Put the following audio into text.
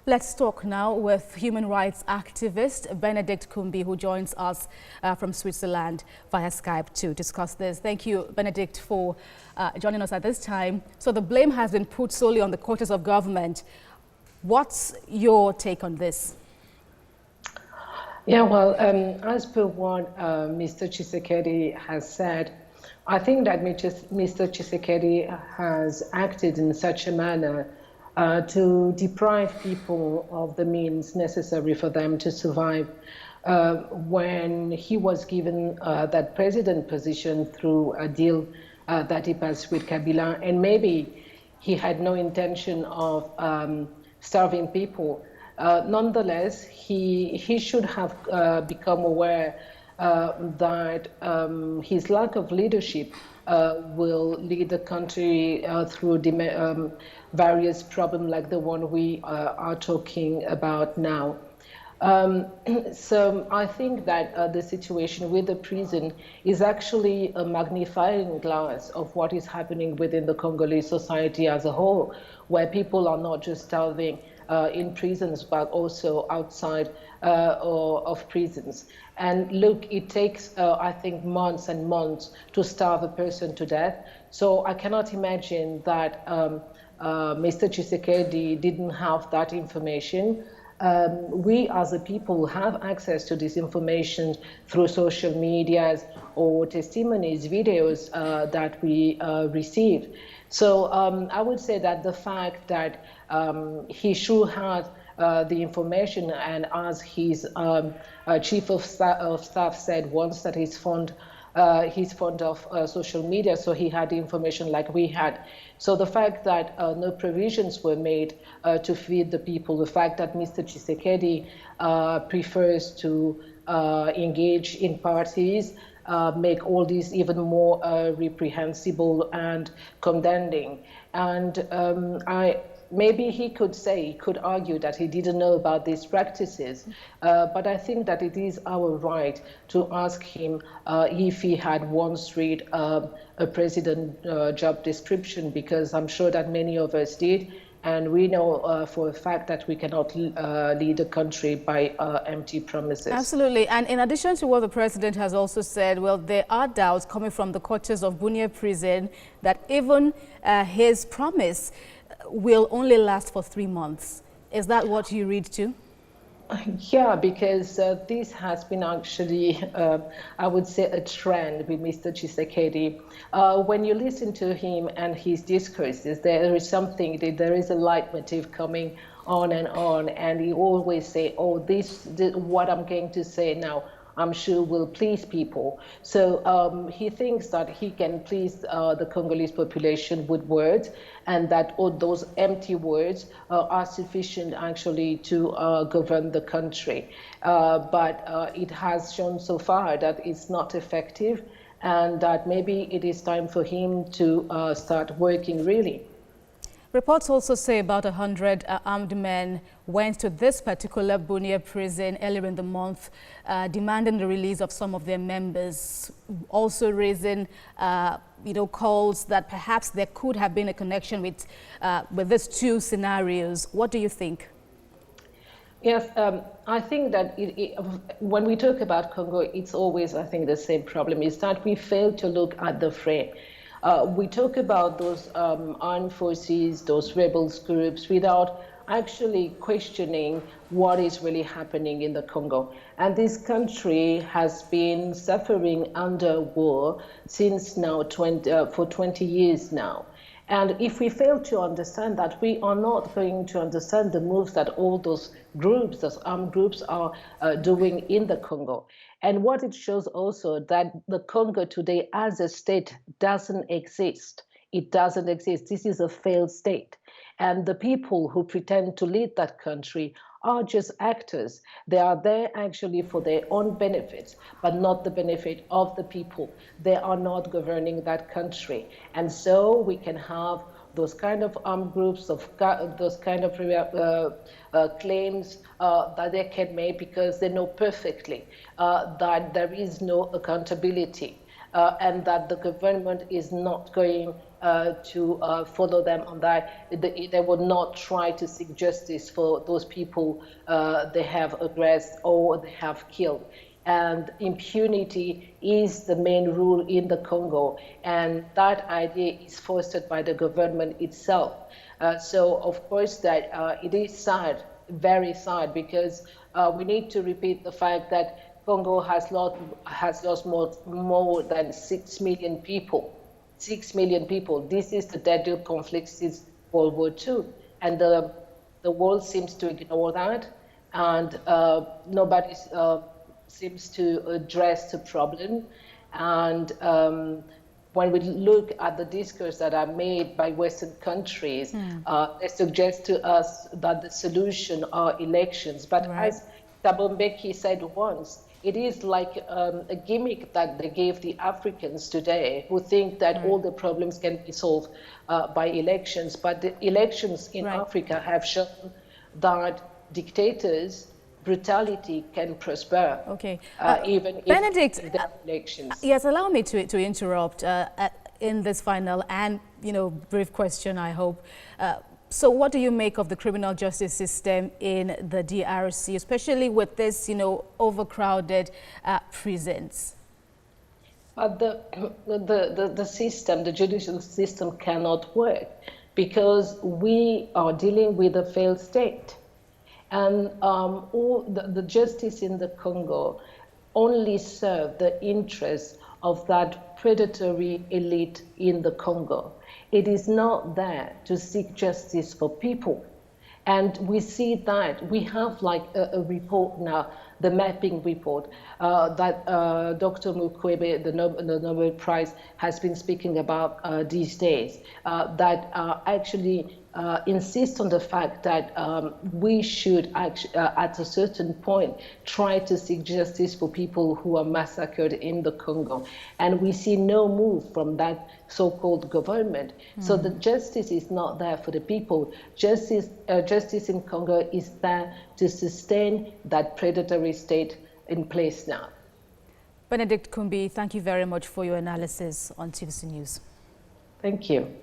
Let's talk now with human rights activist Benedict Kumbi, who joins us from Switzerland via Skype to discuss this. Thank you, Benedict, for joining us at this time. So the blame has been put solely on the quarters of government. What's your take on this? Yeah, well, as per what Mr. Tshisekedi has said, I think that Mr. Tshisekedi has acted in such a manner to deprive people of the means necessary for them to survive. When he was given that president position through a deal that he passed with Kabila, and maybe he had no intention of starving people. Nonetheless, he should have become aware that his lack of leadership will lead the country through various problems like the one we are talking about now. So I think that the situation with the prison is actually a magnifying glass of what is happening within the Congolese society as a whole, where people are not just starving in prisons, but also outside of prisons. And look, it takes, I think, months and months to starve a person to death. So I cannot imagine that Mr. Tshisekedi didn't have that information. We as a people have access to this information through social medias or testimonies, videos that we receive. So I would say that the fact that he should have the information, and as his chief of staff said once, that he's fond of social media, so he had the information like we had. So the fact that no provisions were made to feed the people, the fact that Mr. Tshisekedi prefers to engage in parties, make all these even more reprehensible and condemning. And maybe he could argue that he didn't know about these practices, but I think that it is our right to ask him if he had once read a president job description, because I'm sure that many of us did, and we know for a fact that we cannot lead a country by empty promises. Absolutely. And in addition to what the president has also said, well, there are doubts coming from the quarters of Bunia prison that even his promise will only last for 3 months. Is that what you read too? Yeah, because this has been actually, I would say, a trend with Mr. Tshisekedi. When you listen to him and his discourses, there is something, there is a leitmotif coming on, and he always say, oh, this what I'm going to say now, I'm sure will please people. So he thinks that he can please the Congolese population with words, and that all those empty words are sufficient actually to govern the country. But it has shown so far that it's not effective, and that maybe it is time for him to start working really. Reports also say about 100 armed men went to this particular Bunia prison earlier in the month, demanding the release of some of their members, also raising calls that perhaps there could have been a connection with these two scenarios. What do you think? Yes, I think that when we talk about Congo, it's always, I think, the same problem, is that we fail to look at the frame. We talk about those armed forces, those rebels groups, without actually questioning what is really happening in the Congo. And this country has been suffering under war since now for 20 years now. And if we fail to understand that, we are not going to understand the moves that all those groups, those armed groups, are doing in the Congo. And what it shows also, that the Congo today as a state doesn't exist. It doesn't exist. This is a failed state. And the people who pretend to lead that country are just actors. They are there actually for their own benefits, but not the benefit of the people. They are not governing that country. And so we can have those kind of armed groups, of those kind of claims that they can make, because they know perfectly that there is no accountability. and that the government is not going to follow them on that. They will not try to seek justice for those people they have aggressed or they have killed. And impunity is the main rule in the Congo, and that idea is fostered by the government itself. So of course that it is sad, very sad, because we need to repeat the fact that Congo has lost more than 6 million people. 6 million people. This is the deadly conflict since World War II, and the world seems to ignore that, and nobody seems to address the problem. And when we look at the discourse that are made by Western countries, they suggest to us that the solution are elections. But as Thabo Mbeki said once, it is like a gimmick that they gave the Africans today, who think that all the problems can be solved by elections. But the elections in Africa have shown that dictators, brutality can prosper. Okay. Even Benedict, if there are elections. Yes, allow me to interrupt in this final and brief question, I hope. So what do you make of the criminal justice system in the DRC, especially with this, overcrowded prisons? The system, the judicial system cannot work because we are dealing with a failed state. And all the justice in the Congo only serve the interests of that predatory elite in the Congo. It is not there to seek justice for people. And we see that we have like a report now, the mapping report that Dr. Mukwege, the Nobel Prize, has been speaking about these days, that actually insist on the fact that we should actually, at a certain point, try to seek justice for people who are massacred in the Congo. And we see no move from that so-called government. So the justice is not there for the people. Justice in Congo is there to sustain that predatory state in place now. Benedict Kumbi, thank you very much for your analysis on TVC News. Thank you.